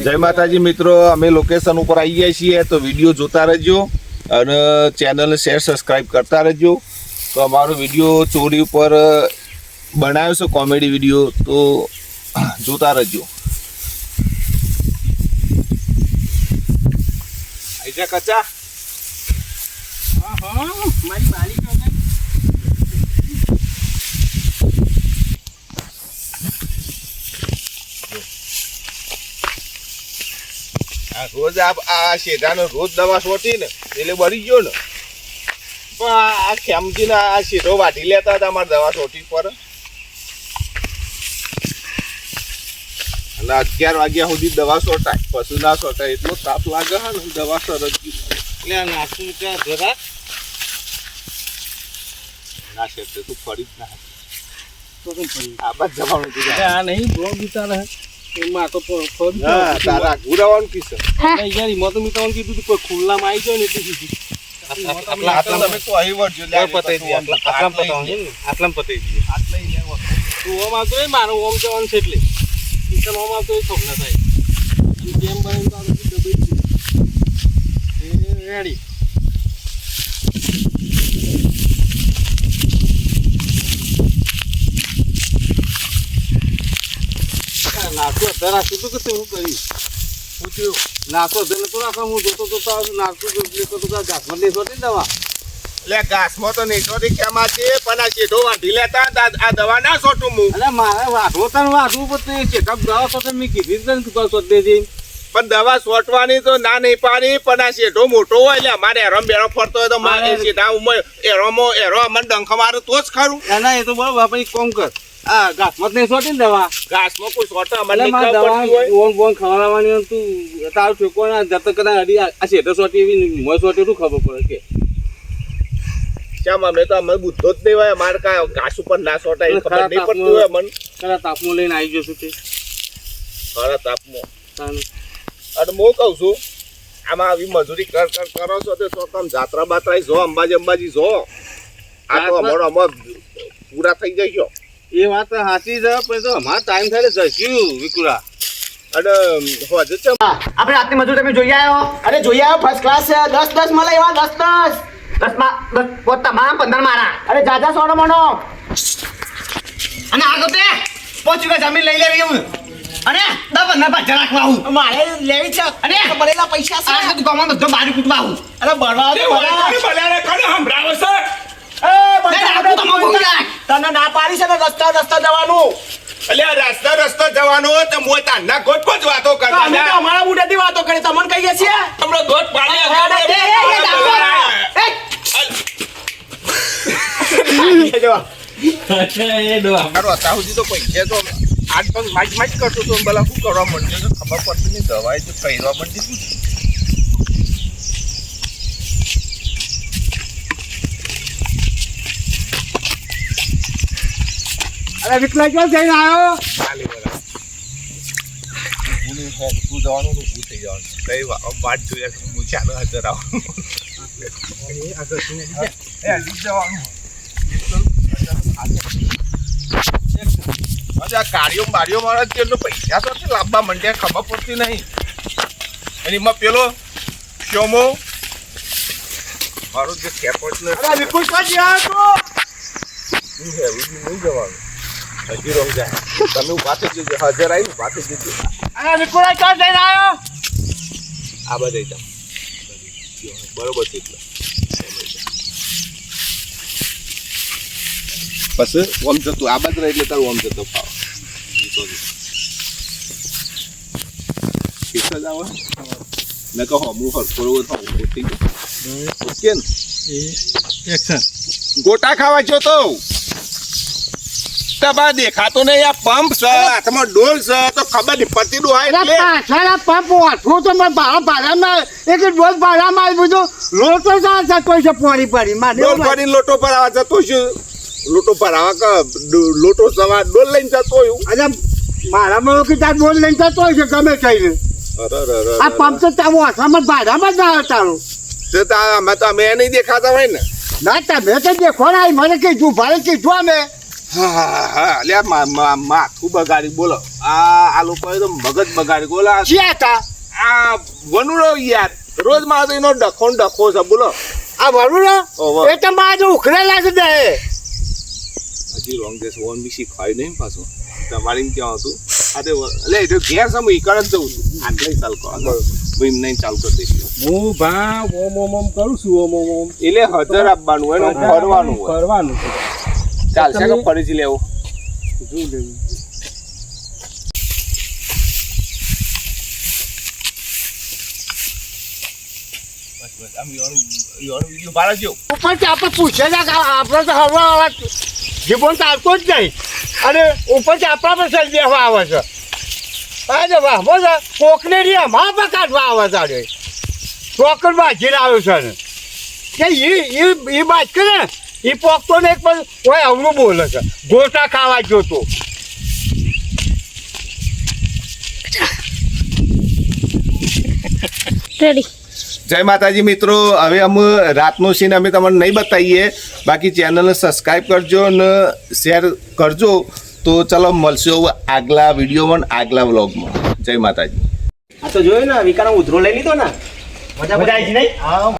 જય માતાજી મિત્રો, અમે લોકેશન ઉપર આવી ગયા છીએ તો વિડીયો જોતા રહેજો અને ચેનલને શેર સબસ્ક્રાઈબ કરતા રહેજો. તો અમારો વિડીયો ચોરી ઉપર બનાવ્યો છે, કોમેડી વિડીયો, તો જોતા રહેજો. આઈજા કચા મારી બારી રોજ આ શેઠાનો રોજ દવા છોટી ને એટલે બળી ગયો ને. પણ આ ખેમજી ને આ શેઠો વાટી લેતા હતા અમારે દવા છોટી પર. અને 11 વાગ્યા સુધી દવા છોટાય, પછી ના છોટાય. એટલો તાપ લાગે છે ને દવા સરસ એટલે નાસું જરા ના શેઠે તું ફરી જ ના આ બાદ જવાનું આ નહીં બ્લોગ ઉતારે એમાં તો તારા ગુરાવાનું કિસ્સો યાર એમાં તો મેં તમને કીધું કોઈ ખુલ્લામાં આવી જાય ને એટલે કીધું તમે તો અહીં વળજો પતાવી દઈએ આટલામાં પતાવી દઈએ તું ઓમ આવતો હોય મારો ઓમ જવાનું છે એટલે કિચન ઓમ આવતો હોય થોડા થાય જેમ બને તો દબાઈ રેડી નાખો રાખું તો કે હું કરી પૂછ્યું નાખો ધને તો રાખો હું જોતો તો નાખું તો ઘાસમાં લેશો ને દવા એટલે ઘાસમાં તો નહીં છોડી કેમાં છે, પણ આ શેઠો વાઢી લેતા આ દવા ના છોટું હું. અરે મારે વાઢવું પણ ચેકઅપ દવા તો મેં કીધી જ ને શોધ દેજે. પણ દવા છોટવાની તો ના નહીં પાડી, પણ આ શેઠો મોટો હોય એટલે અમારે એરોમ બેરો ફરતો હોય તો મારે શેઠા એરો અમને ડંખ મારે તો જ ખરું. ના એ તો બરોબર આપણે કોમ કર આ ઘાસમાં નહીં છોટી ને દવા ઘાસમાં કોઈ છોટે અમને દવા ખવડાવવાની તું તારું ઠેકો ના જતો કદાચ હડી આ શેઠો છોટી એવી મોય છોટી શું ખબર પડે કે કેમ અમે તો અમે બુદ્ધો જ નહીં હોય. અમારે કાંઈ ઘાસ ઉપર ના છોટાય ખબર નહીં પડતી હોય મને. ખરા તાપમાં લઈને આવી જશું તે ખરા તાપમાં. અને હું કહું છું આમાં આવી મજૂરી કરો છો તો તમે જાત્રા બાત્રા જો અંબાજી જો આ તો અમારો પૂરા થઈ જશો. એ વાત સાચી છે પણ તો અમારો ટાઈમ થાય જશું વિકુરા. અને હજુ છે આપણે આટલી મજૂર તમે જોઈ આવ્યો? અરે જોઈ આવ્યો, ફર્સ્ટ ક્લાસ છે. 10 મળે એવા 10 તમામ 15 મારા. અરે જાજા સોનો મનો અને આગળ તે 5 વીઘા જમીન લઈ લેવી એવું અને 10-15 પાછા રાખવા હું મારે લેવી છે. અને બળેલા પૈસા છે આ દુકાનમાં બધો બારી કૂટવા હું. અરે બળવા બલારે કોને સંભળાવો છે? તને ના પાડી છે ને રસ્તા જવાનું. એટલે રસ્તો જવાનો તો મોય તાના ગોટ પર વાતો કરતા અમે તો અમારા બુઢેથી વાતો કરી તમને કહીએ છીએ. હમણો ગોટ પાડી તો પૈસા તો આજ પણ માજ કરતો તો પેલા શું કરવા માંડ્યો તો ખબર પડતી નહીં. દવાઈ તો પહેરવા માંડી. અરે વિકલા ક્યાં જઈને આવ્યો? તું જવાનું ઊભું થઈ જવાનું. કઈ વાત જોઈએ હું ચાલો હાજર આવું. કાર્યો બારીઓ મારા તેનો પૈસા તો લાવવા માંડ્યા ખબર પડતી નહીં. અને એમાં પેલો શોમો મારું જે કેપોટ ને વિપુલ કાજી આવ્યો નહીં જવાનું. હજી રોક જાય તમે ઉભા થઈ જજો. હાજર આવી ઉભા થઈ જજો. અરે વિપુલ ક્યાં જઈને આવ્યો? આ બધા જાઓ બરોબર છે. પછી ઓમ જતું આ બાદ રહે એટલે તારું ઓમ જતો ફાવ પૈસા જ આવે ને કહો હું હરખોડો થાઉં થઈ ગયો. ઓકે ને ગોટા ખાવા જો તો તમારે દેખાતો નહીં. આ પંપ છે હાથમાં ડોલ છે તો ખબર નહીં પડતી ડોહાય એટલે પંપ વાઠવું તો મેં ભાડામાં એક ડોલ ભાડામાં આવી બધું લોટો જતો છે પાણી પડી ડોલ કરીને લોટો પર આવવા જતો છું. લોટો પર આવા લોટો સવા ડોલ લઈને જતો હોય. અને મારામાં કે તાર ડોલ લઈને જતો હોય છે ગમે કહીને. આ પંપ તો ત્યાં વાઠામાં ભાડામાં જ આવે તારું. અમે તો અમે નહીં દેખાતા હોય ને. ના તમે તો દેખો ને મને કીધું ભાડે કીધું અમે હા અલ્યા માથું બગાડી બોલો આ લોકોએ તો મગજ બગાડી બોલો ક્યાં હતા આ વનુડો યાર રોજ મારે તો એનો ડખો ને ડખો છે બોલો આ વરુણો ઓહો. એ તો બાજુ ઉખરેલા છે દે હજી રોંગ દેશ વન બી શીખવાય નહીં પાછું તમારે એમ ક્યાં હતું અરે એટલે એ તો ઘેર છે હું ઈકડ જ જઉં છું આટલે ચાલ કરો હું એમ નહીં ચાલુ કરી દઈશ હું ભા ઓમ કરું છું ઓમ એટલે હજાર આપવાનું હોય ને ફરવાનું હોય કરવાનું છે ચાલશે કે ફરીથી લેવું જોઈ લેવું વિડીયો ભાડા જો ઉપરથી આપણે પૂછે છે કે આપણે તો હવા જીવન તો આવતો જ નહીં અને ઉપરથી આપણા પર સર દેવા આવે છે અરે વાહ બોલો કોકને રી અમારા પર કાઢવા આવે છે અરે ચોકડ બાજીને આવ્યો છે ને કે એ બાજ કરે ને એ પોકતો ને એક પણ કોઈ અવરું બોલે છે ગોટા ખાવા જોતો રેડી જય માતાજી મિત્રો હવે અમે રાતનો સીન અમે તમને નહીં બતાવીએ બાકી ચેનલને સબસ્ક્રાઈબ કરજો અને શેર કરજો તો ચલો મળશું આગલા વિડીયોમાં આગલા વ્લોગમાં જય માતાજી આ તો જોયું ને વિકાનો ઉધરો લઈ લીધો ને મજા આવી નહીં